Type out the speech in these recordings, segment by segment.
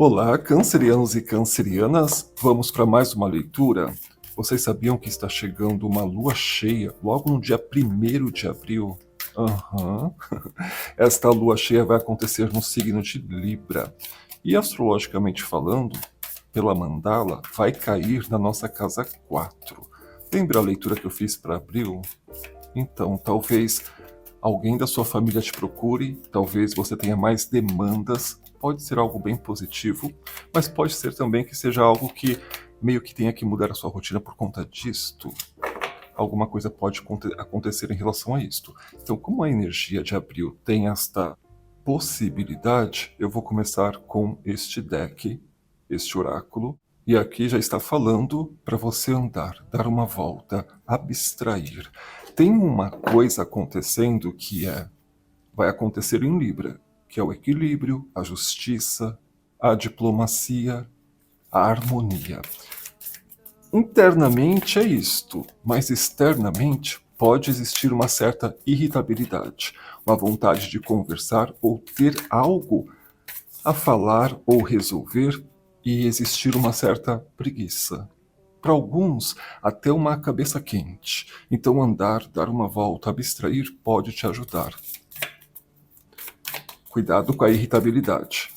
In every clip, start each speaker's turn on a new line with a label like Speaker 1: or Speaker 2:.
Speaker 1: Olá, cancerianos e cancerianas, vamos para mais uma leitura. Vocês sabiam que está chegando uma lua cheia logo no dia 1º de abril? Aham. Esta lua cheia vai acontecer no signo de Libra. E astrologicamente falando, pela mandala, vai cair na nossa casa 4. Lembra a leitura que eu fiz para abril? Então, talvez alguém da sua família te procure, talvez você tenha mais demandas, pode ser algo bem positivo, mas pode ser também que seja algo que meio que tenha que mudar a sua rotina por conta disto. Alguma coisa pode acontecer em relação a isto. Então, como a energia de abril tem esta possibilidade, eu vou começar com este deck, este oráculo, e aqui já está falando para você andar, dar uma volta, abstrair. Tem uma coisa acontecendo que vai acontecer em Libra, que é o equilíbrio, a justiça, a diplomacia, a harmonia. Internamente é isto, mas externamente pode existir uma certa irritabilidade, uma vontade de conversar ou ter algo a falar ou resolver e existir uma certa preguiça. Para alguns, até uma cabeça quente. Então andar, dar uma volta, abstrair pode te ajudar. Cuidado com a irritabilidade.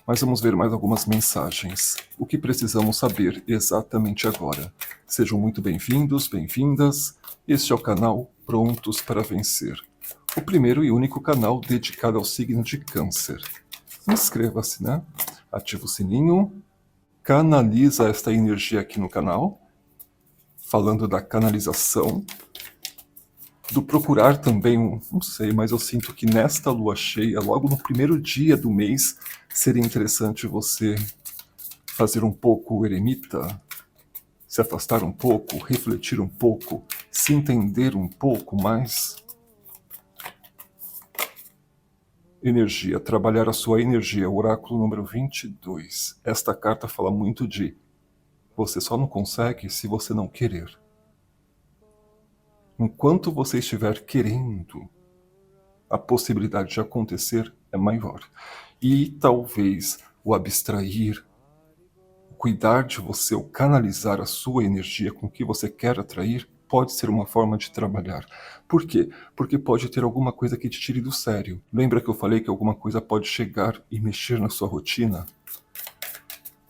Speaker 1: Mas vamos ver mais algumas mensagens. O que precisamos saber exatamente agora? Sejam muito bem-vindos, bem-vindas. Este é o canal Prontos para Vencer. O primeiro e único canal dedicado ao signo de Câncer. Inscreva-se, né? Ativa o sininho. Canaliza esta energia aqui no canal. Falando da canalização. Do procurar também, não sei, mas eu sinto que nesta lua cheia, logo no primeiro dia do mês, seria interessante você fazer um pouco o eremita, se afastar um pouco, refletir um pouco, se entender um pouco mais. Energia, trabalhar a sua energia, oráculo número 22. Esta carta fala muito de você só não consegue se você não querer. Enquanto você estiver querendo, a possibilidade de acontecer é maior. E talvez o abstrair, o cuidar de você, o canalizar a sua energia com o que você quer atrair, pode ser uma forma de trabalhar. Por quê? Porque pode ter alguma coisa que te tire do sério. Lembra que eu falei que alguma coisa pode chegar e mexer na sua rotina?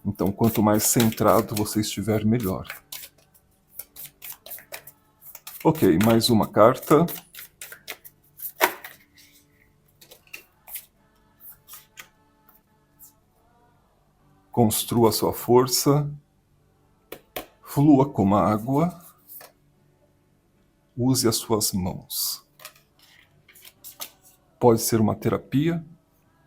Speaker 1: Então, quanto mais centrado você estiver, melhor. Ok, mais uma carta. Construa sua força. Flua como a água. Use as suas mãos. Pode ser uma terapia,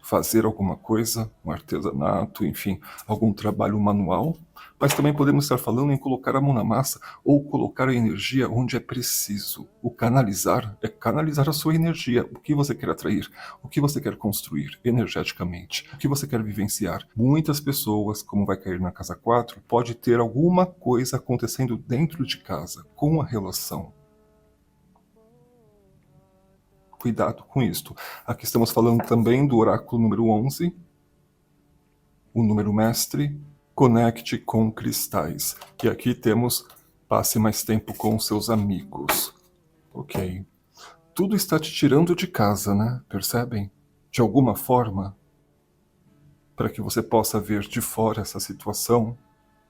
Speaker 1: fazer alguma coisa, um artesanato, enfim, algum trabalho manual, mas também podemos estar falando em colocar a mão na massa ou colocar a energia onde é preciso. O canalizar é canalizar a sua energia, o que você quer atrair, o que você quer construir energeticamente, o que você quer vivenciar. Muitas pessoas, como vai cair na casa 4, pode ter alguma coisa acontecendo dentro de casa, com a relação. Cuidado com isto. Aqui estamos falando também do oráculo número 11, o número mestre, conecte com cristais. E aqui temos passe mais tempo com seus amigos. Ok. Tudo está te tirando de casa, né? Percebem? De alguma forma, para que você possa ver de fora essa situação.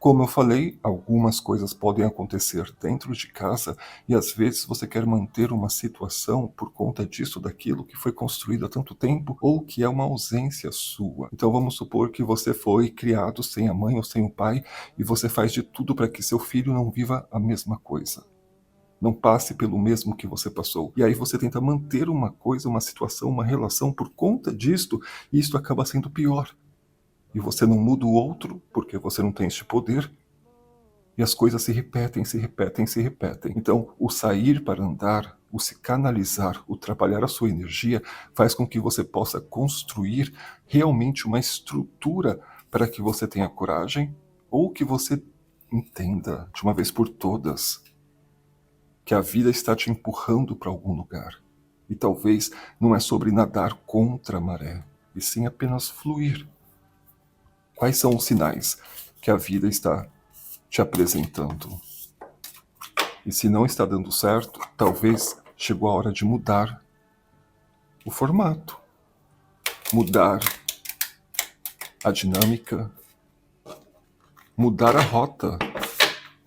Speaker 1: Como eu falei, algumas coisas podem acontecer dentro de casa e às vezes você quer manter uma situação por conta disso, daquilo que foi construído há tanto tempo ou que é uma ausência sua. Então vamos supor que você foi criado sem a mãe ou sem o pai e você faz de tudo para que seu filho não viva a mesma coisa. Não passe pelo mesmo que você passou. E aí você tenta manter uma coisa, uma situação, uma relação por conta disto e isto acaba sendo pior. E você não muda o outro, porque você não tem este poder, e as coisas se repetem, se repetem, se repetem. Então, o sair para andar, o se canalizar, o trabalhar a sua energia, faz com que você possa construir realmente uma estrutura para que você tenha coragem, ou que você entenda, de uma vez por todas, que a vida está te empurrando para algum lugar. E talvez não é sobre nadar contra a maré, e sim apenas fluir Quais são os sinais que a vida está te apresentando? E se não está dando certo, talvez chegou a hora de mudar o formato, mudar a dinâmica, mudar a rota,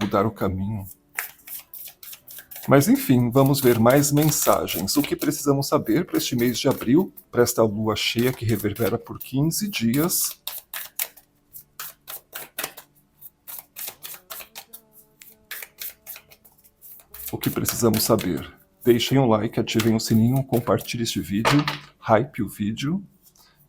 Speaker 1: mudar o caminho. Mas enfim, vamos ver mais mensagens. O que precisamos saber para este mês de abril, para esta lua cheia que reverbera por 15 dias. O que precisamos saber? Deixem um like, ativem o sininho, compartilhem este vídeo, hype o vídeo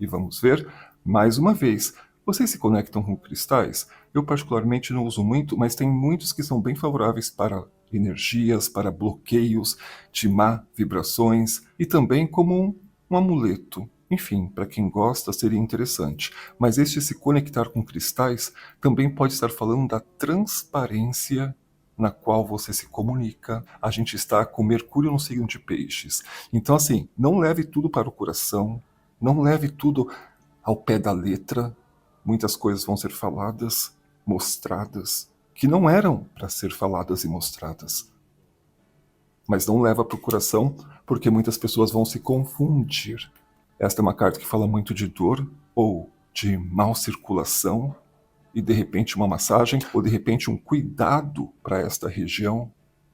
Speaker 1: e vamos ver mais uma vez. Vocês se conectam com cristais? Eu particularmente não uso muito, mas tem muitos que são bem favoráveis para energias, para bloqueios de má vibrações e também como um amuleto. Enfim, para quem gosta seria interessante. Mas este se conectar com cristais também pode estar falando da transparência na qual você se comunica. A gente está com Mercúrio no signo de Peixes. Então assim, não leve tudo para o coração, não leve tudo ao pé da letra. Muitas coisas vão ser faladas, mostradas, que não eram para ser faladas e mostradas. Mas não leva para o coração, porque muitas pessoas vão se confundir. Esta é uma carta que fala muito de dor, ou de mal circulação, e de repente uma massagem, ou de repente um cuidado para esta região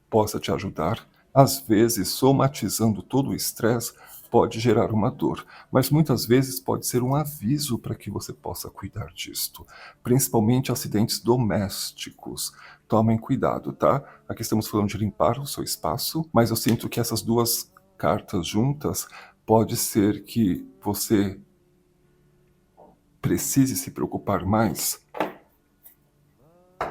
Speaker 1: possa te ajudar. Às vezes, somatizando todo o estresse, pode gerar uma dor, mas muitas vezes pode ser um aviso para que você possa cuidar disto. Principalmente acidentes domésticos. Tomem cuidado, tá? Aqui estamos falando de limpar o seu espaço, mas eu sinto que essas duas cartas juntas pode ser que você precise se preocupar mais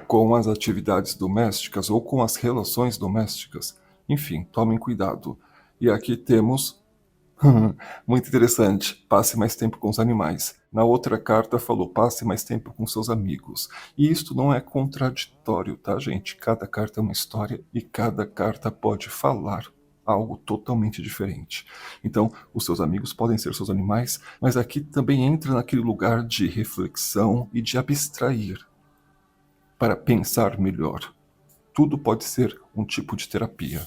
Speaker 1: com as atividades domésticas ou com as relações domésticas. Enfim, tomem cuidado. E aqui temos, muito interessante, passe mais tempo com os animais. Na outra carta falou, passe mais tempo com seus amigos. E isto não é contraditório, tá, gente? Cada carta é uma história e cada carta pode falar algo totalmente diferente. Então, os seus amigos podem ser seus animais, mas aqui também entra naquele lugar de reflexão e de abstrair, para pensar melhor. Tudo pode ser um tipo de terapia.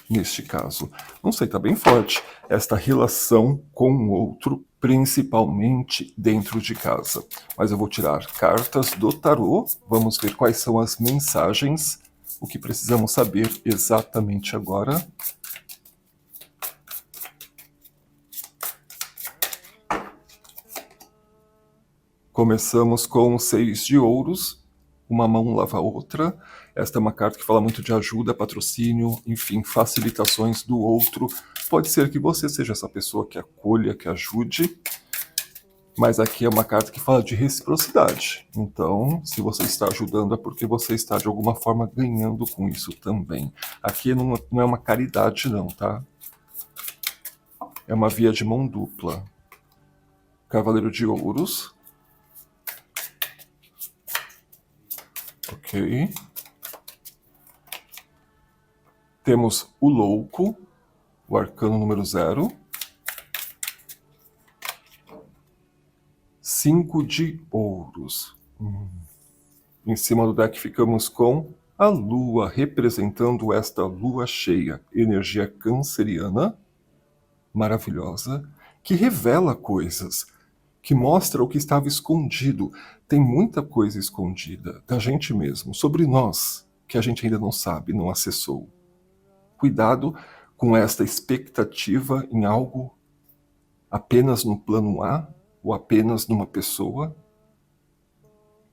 Speaker 1: Neste caso, não sei, está bem forte esta relação com o outro, principalmente dentro de casa. Mas eu vou tirar cartas do tarô, vamos ver quais são as mensagens, o que precisamos saber exatamente agora. Começamos com o 6 de ouros, uma mão lava a outra. Esta é uma carta que fala muito de ajuda, patrocínio, enfim, facilitações do outro. Pode ser que você seja essa pessoa que acolha, que ajude, mas aqui é uma carta que fala de reciprocidade. Então, se você está ajudando é porque você está de alguma forma ganhando com isso também. Aqui não é uma caridade não, tá? É uma via de mão dupla. Cavaleiro de ouros. Ok. Temos o louco, o arcano número 0. 5 de ouros. Em cima do deck ficamos com a lua, representando esta lua cheia, energia canceriana, maravilhosa, que revela coisas, que mostra o que estava escondido. Tem muita coisa escondida da gente mesmo, sobre nós, que a gente ainda não sabe, não acessou. Cuidado com esta expectativa em algo apenas no plano A ou apenas numa pessoa.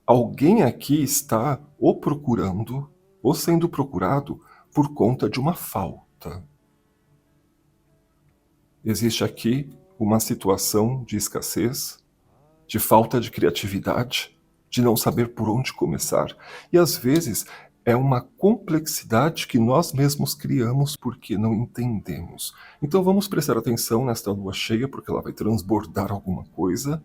Speaker 1: Alguém aqui está ou procurando ou sendo procurado por conta de uma falta. Existe aqui uma situação de escassez, de falta de criatividade, de não saber por onde começar. E às vezes é uma complexidade que nós mesmos criamos porque não entendemos. Então vamos prestar atenção nesta lua cheia, porque ela vai transbordar alguma coisa,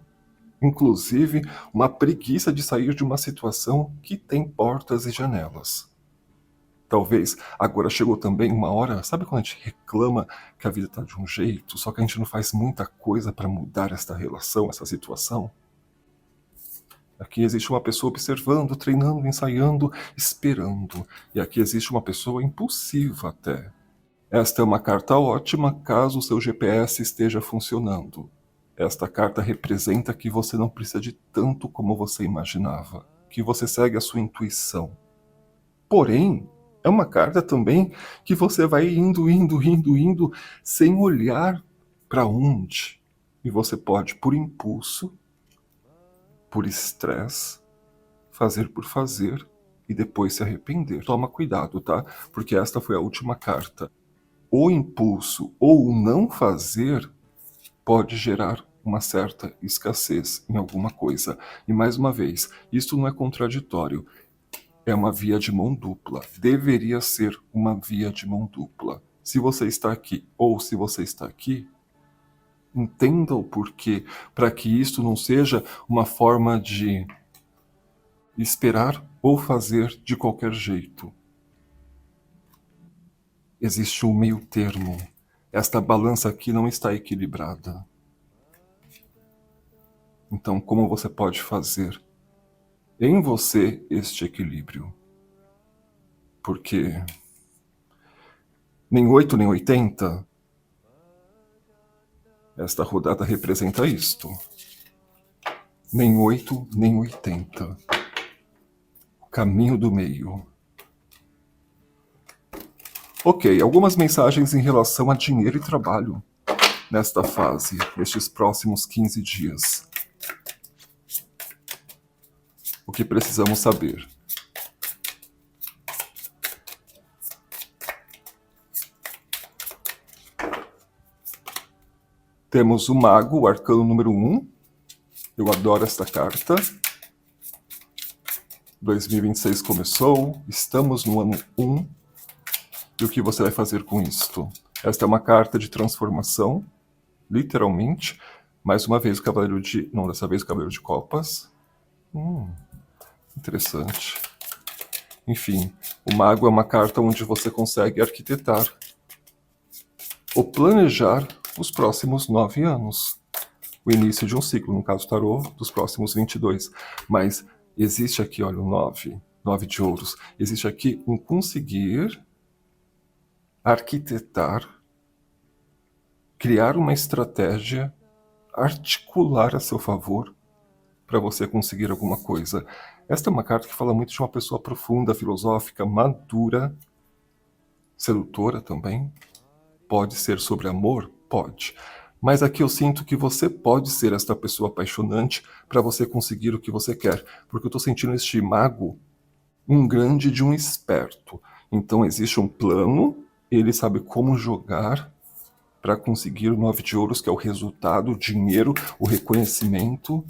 Speaker 1: inclusive uma preguiça de sair de uma situação que tem portas e janelas. Talvez agora chegou também uma hora, sabe quando a gente reclama que a vida está de um jeito, só que a gente não faz muita coisa para mudar esta relação, essa situação? Aqui existe uma pessoa observando, treinando, ensaiando, esperando. E aqui existe uma pessoa impulsiva até. Esta é uma carta ótima caso o seu GPS esteja funcionando. Esta carta representa que você não precisa de tanto como você imaginava, que você segue a sua intuição. Porém, é uma carta também que você vai indo, sem olhar para onde. E você pode, por impulso, por estresse, fazer por fazer e depois se arrepender. Toma cuidado, tá? Porque esta foi a última carta. O impulso ou o não fazer pode gerar uma certa escassez em alguma coisa. E mais uma vez, isto não é contraditório. É uma via de mão dupla. Deveria ser uma via de mão dupla. Se você está aqui ou se você está aqui, entenda o porquê, para que isto não seja uma forma de esperar ou fazer de qualquer jeito. Existe um meio termo. Esta balança aqui não está equilibrada. Então, como você pode fazer em você este equilíbrio? Porque nem 8 nem 80, esta rodada representa isto. Nem 8 nem 80. O caminho do meio. Ok, algumas mensagens em relação a dinheiro e trabalho nesta fase, nestes próximos 15 dias. O que precisamos saber? Temos o Mago, o arcano número 1. Eu adoro esta carta. 2026 começou, estamos no ano 1. E o que você vai fazer com isto? Esta é uma carta de transformação, literalmente. Mais uma vez o Cavaleiro de... Não, dessa vez o Cavaleiro de Copas. Interessante. Enfim, o Mago é uma carta onde você consegue arquitetar ou planejar os próximos 9 anos. O início de um ciclo, no caso tarô, dos próximos 22. Mas existe aqui, olha, o 9 de ouros. Existe aqui um conseguir arquitetar, criar uma estratégia, articular a seu favor para você conseguir alguma coisa. Esta é uma carta que fala muito de uma pessoa profunda, filosófica, madura, sedutora também. Pode ser sobre amor? Pode. Mas aqui eu sinto que você pode ser esta pessoa apaixonante para você conseguir o que você quer. Porque eu estou sentindo este mago um grande de um esperto. Então existe um plano, ele sabe como jogar para conseguir o 9 de ouros, que é o resultado, o dinheiro, o reconhecimento,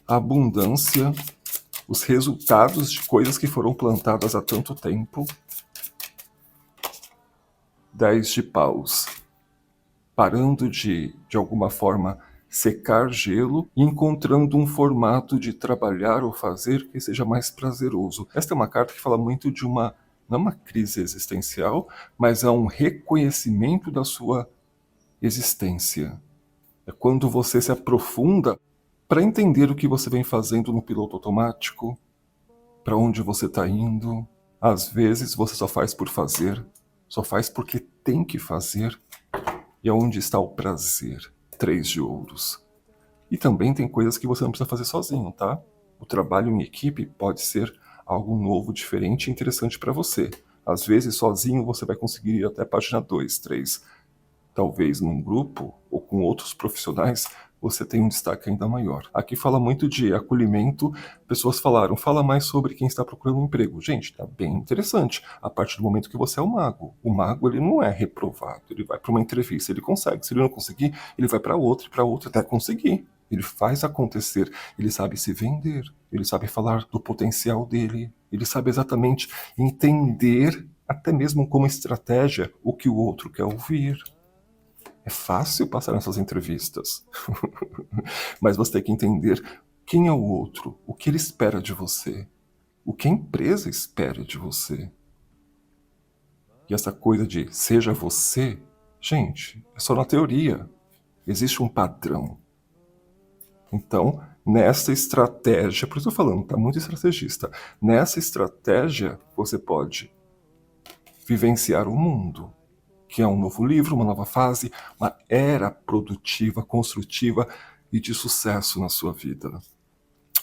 Speaker 1: a abundância, os resultados de coisas que foram plantadas há tanto tempo. 10 de paus. Parando de alguma forma, secar gelo e encontrando um formato de trabalhar ou fazer que seja mais prazeroso. Esta é uma carta que fala muito de uma, não uma crise existencial, mas é um reconhecimento da sua existência. É quando você se aprofunda para entender o que você vem fazendo no piloto automático, para onde você está indo. Às vezes você só faz por fazer, só faz porque tem que fazer. E onde está o prazer? 3 de ouros. E também tem coisas que você não precisa fazer sozinho, tá? O trabalho em equipe pode ser algo novo, diferente e interessante para você. Às vezes, sozinho, você vai conseguir ir até a página 2, 3. Talvez num grupo ou com outros profissionais, você tem um destaque ainda maior. Aqui fala muito de acolhimento. Pessoas falaram, fala mais sobre quem está procurando um emprego. Gente, tá bem interessante. A partir do momento que você é um mago. O mago, ele não é reprovado. Ele vai para uma entrevista, ele consegue. Se ele não conseguir, ele vai para outra até conseguir. Ele faz acontecer. Ele sabe se vender. Ele sabe falar do potencial dele. Ele sabe exatamente entender, até mesmo como estratégia, o que o outro quer ouvir. É fácil passar nessas entrevistas. Mas você tem que entender quem é o outro, o que ele espera de você, o que a empresa espera de você. E essa coisa de seja você, gente, é só na teoria. Existe um padrão. Então, Nessa estratégia, por isso eu tô falando, tá muito estrategista. Nessa estratégia, você pode vivenciar o mundo, que é um novo livro, uma nova fase, uma era produtiva, construtiva e de sucesso na sua vida.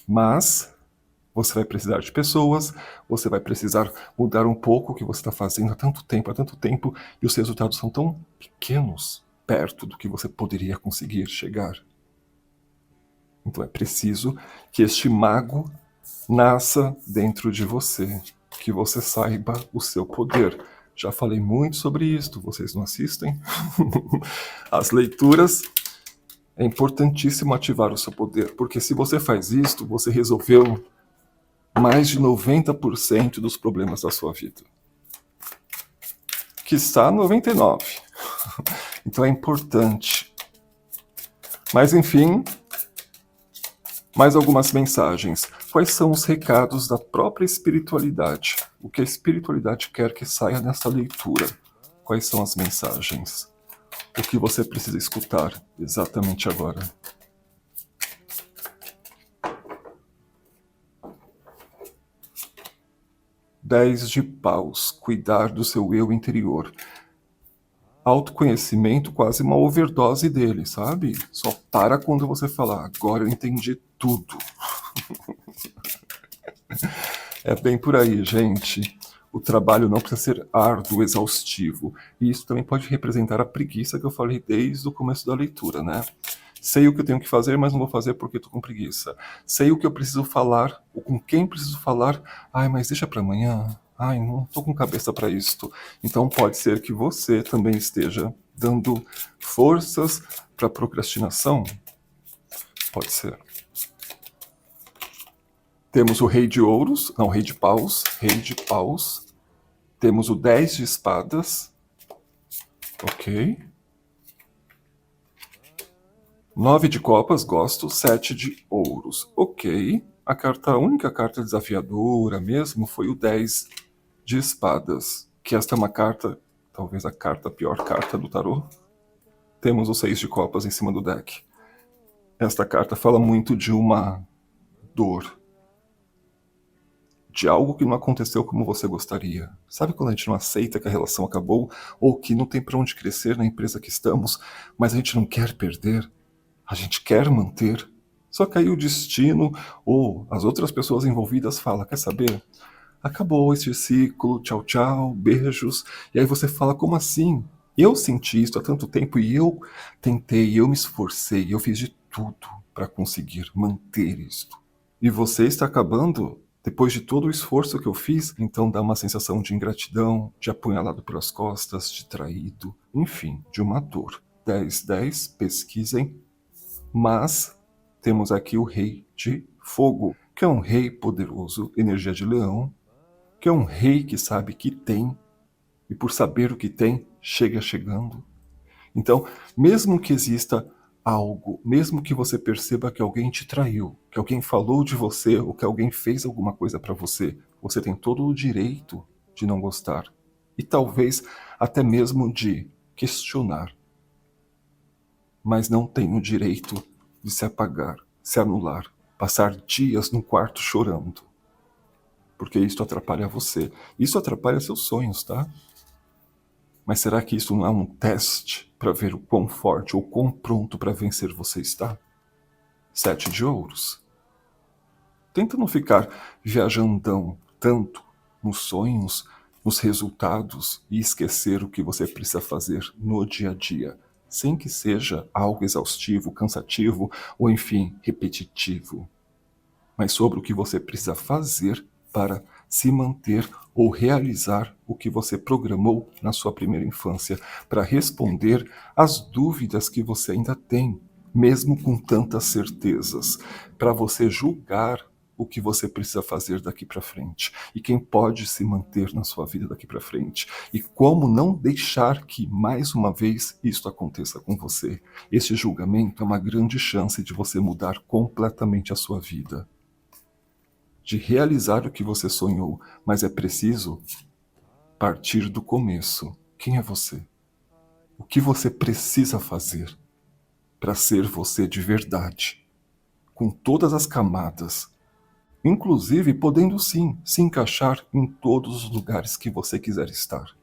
Speaker 1: Mas você vai precisar de pessoas, você vai precisar mudar um pouco o que você está fazendo há tanto tempo, e os resultados são tão pequenos perto do que você poderia conseguir chegar. Então é preciso que este mago nasça dentro de você, que você saiba o seu poder. Já falei muito sobre isto, vocês não assistem? As leituras, é importantíssimo ativar o seu poder, porque se você faz isto, você resolveu mais de 90% dos problemas da sua vida. Que está 99%. Então é importante. Mas enfim, mais algumas mensagens. Quais são os recados da própria espiritualidade? O que a espiritualidade quer que saia nessa leitura? Quais são as mensagens? O que você precisa escutar exatamente agora? Dez de paus, cuidar do seu eu interior. Autoconhecimento, quase uma overdose dele, sabe? Só para quando você falar, agora eu entendi tudo. É bem por aí, gente. O trabalho não precisa ser árduo, exaustivo. E isso também pode representar a preguiça que eu falei desde o começo da leitura, né? Sei o que eu tenho que fazer, mas não vou fazer porque estou com preguiça. Sei o que eu preciso falar, ou com quem preciso falar. Ai, mas deixa para amanhã. Ai, não estou com cabeça para isto. Então pode ser que você também esteja dando forças para procrastinação. Pode ser. Temos o rei de ouros, não, rei de paus. Temos o 10 de espadas. Ok. 9 de copas, gosto. 7 de ouros. Ok. A única carta desafiadora mesmo foi o 10 de espadas. Que esta é uma carta, talvez a pior carta do tarô. Temos o 6 de copas em cima do deck. Esta carta fala muito de uma dor. De algo que não aconteceu como você gostaria. Sabe quando a gente não aceita que a relação acabou, ou que não tem para onde crescer na empresa que estamos, mas a gente não quer perder, a gente quer manter? Só que aí o destino, ou as outras pessoas envolvidas falam, quer saber? Acabou esse ciclo, tchau, tchau, beijos. E aí você fala, como assim? Eu senti isso há tanto tempo e eu tentei, eu me esforcei, eu fiz de tudo para conseguir manter isto. E você está acabando depois de todo o esforço que eu fiz, então dá uma sensação de ingratidão, de apunhalado pelas costas, de traído, enfim, de uma dor. 10, pesquisem. Mas temos aqui o rei de fogo, que é um rei poderoso, energia de leão, que é um rei que sabe que tem, e por saber o que tem, chega chegando. Então, mesmo que exista algo, mesmo que você perceba que alguém te traiu, que alguém falou de você, ou que alguém fez alguma coisa para você, você tem todo o direito de não gostar. E talvez até mesmo de questionar. Mas não tem o direito de se apagar, se anular, passar dias no quarto chorando. Porque isso atrapalha você. Isso atrapalha seus sonhos, tá? Mas será que isso não é um teste para ver o quão forte ou quão pronto para vencer você está? 7 de ouros. Tenta não ficar viajandão tanto nos sonhos, nos resultados e esquecer o que você precisa fazer no dia a dia, sem que seja algo exaustivo, cansativo ou, enfim, repetitivo. Mas sobre o que você precisa fazer para se manter ou realizar o que você programou na sua primeira infância, para responder às dúvidas que você ainda tem, mesmo com tantas certezas, para você julgar o que você precisa fazer daqui para frente e quem pode se manter na sua vida daqui para frente e como não deixar que mais uma vez isto aconteça com você. Este julgamento é uma grande chance de você mudar completamente a sua vida, de realizar o que você sonhou, mas é preciso partir do começo. Quem é você? O que você precisa fazer para ser você de verdade? com todas as camadas, inclusive podendo sim se encaixar em todos os lugares que você quiser estar.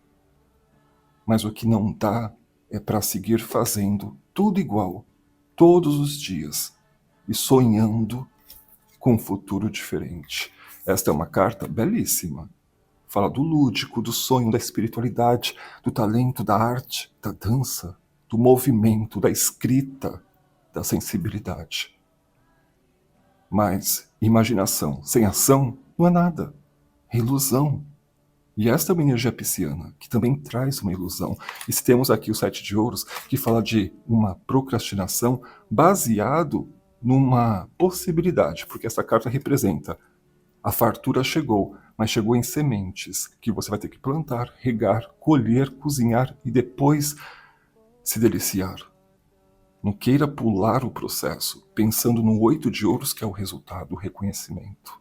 Speaker 1: Mas o que não dá é para seguir fazendo tudo igual, todos os dias, e sonhando com um futuro diferente. Esta é uma carta belíssima. Fala do lúdico, do sonho, da espiritualidade, do talento, da arte, da dança, do movimento, da escrita, da sensibilidade. Mas imaginação sem ação não é nada, é ilusão. E esta é uma energia pisciana, que também traz uma ilusão. E se temos aqui o 7 de ouros, que fala de uma procrastinação baseado numa possibilidade, porque essa carta representa a fartura chegou, mas chegou em sementes, que você vai ter que plantar, regar, colher, cozinhar e depois se deliciar. Não queira pular o processo, pensando no 8 de ouros, que é o resultado, o reconhecimento.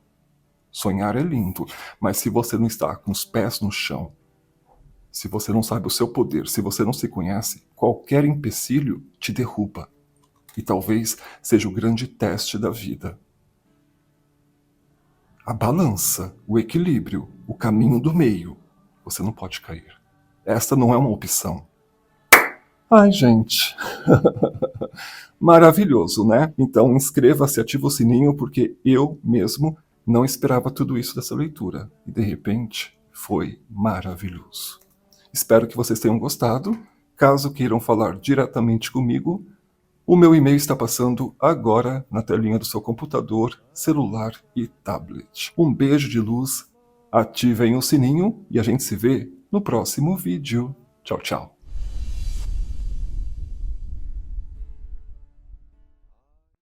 Speaker 1: Sonhar é lindo, mas se você não está com os pés no chão, se você não sabe o seu poder, se você não se conhece, qualquer empecilho te derruba. E talvez seja o grande teste da vida. A balança, o equilíbrio, o caminho do meio. Você não pode cair. Esta não é uma opção. Ai, gente. Maravilhoso, né? Então inscreva-se, ativa o sininho, porque eu mesmo não esperava tudo isso dessa leitura. E de repente, foi maravilhoso. Espero que vocês tenham gostado. Caso queiram falar diretamente comigo, o meu e-mail está passando agora na telinha do seu computador, celular e tablet. Um beijo de luz, ativem o sininho e a gente se vê no próximo vídeo. Tchau, tchau.